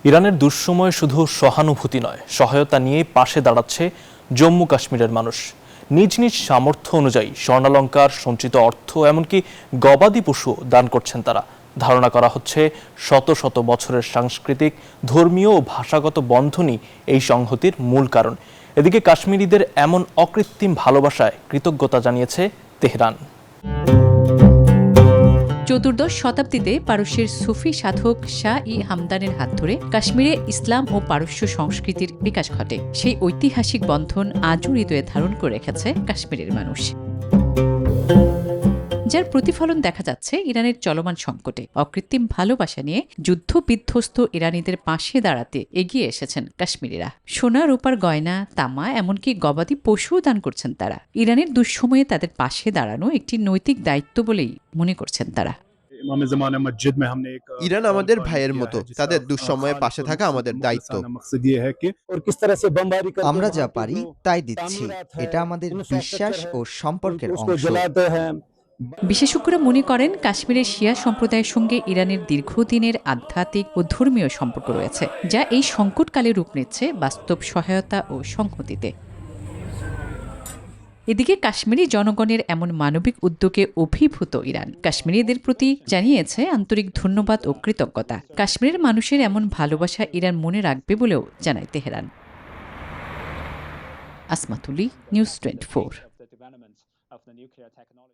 ইরানের দুঃসময়ে শুধু সহানুভূতি নয়, সহায়তা নিয়ে পাশে দাঁড়াচ্ছে জম্মু কাশ্মীরের মানুষ। নিজ নিজ সামর্থ্য অনুযায়ী স্বর্ণালংকার, সঞ্চিত অর্থ, এমনকি গবাদি পশু দান করছেন তারা। ধারণা করা হচ্ছে শত শত বছরের সাংস্কৃতিক, ধর্মীয় ও ভাষাগত বন্ধনই এই সংহতির মূল কারণ। এদিকে কাশ্মীরিদের এমন অকৃত্রিম ভালোবাসায় কৃতজ্ঞতা জানিয়েছে তেহরান। চতুর্দশ শতাব্দীতে পারস্যের সুফি সাধক শাহ-ই হামদানের হাত ধরে কাশ্মীরে ইসলাম ও পারস্য সংস্কৃতির বিকাশ ঘটে। সেই ঐতিহাসিক বন্ধন আজও হৃদয়ে ধারণ করে রেখেছে কাশ্মীরের মানুষ, যার প্রতিফলন দেখা যাচ্ছে ইরানের চলমান সংকটে। অকৃত্রিম ভালোবাসা নিয়ে যুদ্ধ বিধ্বস্ত ইরানিদের পাশে দাঁড়াতে এগিয়ে এসেছেন কাশ্মীরিরা। সোনা, রূপার গয়না, তামা, এমনকি গবাদি পশুও দান করছেন তারা। ইরানের দুঃসময়ে তাদের পাশে দাঁড়ানো একটি নৈতিক দায়িত্ব বলেই মনে করছেন তারা। ইরান আমাদের ভাইয়ের মতো, তাদের দুঃসময়ে পাশে থাকা আমাদের দায়িত্ব। আমরা যা পারি তাই দিচ্ছি, এটা আমাদের বিশ্বাস ও সম্পর্কের অংশ। বিশেষজ্ঞরা মনে করেন কাশ্মীরের শিয়া সম্প্রদায়ের সঙ্গে ইরানের দীর্ঘদিনের আধ্যাত্মিক ও ধর্মীয় সম্পর্ক রয়েছে, যা এই সংকটকালে রূপ নিচ্ছে বাস্তব সহায়তা ও সংহতিতে। এদিকে কাশ্মীরি জনগণের এমন মানবিক উদ্যোগে অভিভূত ইরান কাশ্মীরিদের প্রতি জানিয়েছে আন্তরিক ধন্যবাদ ও কৃতজ্ঞতা। কাশ্মীরের মানুষের এমন ভালোবাসা ইরান মনে রাখবে বলেও জানায় তেহরান। আসমাতুলি, নিউজ 24।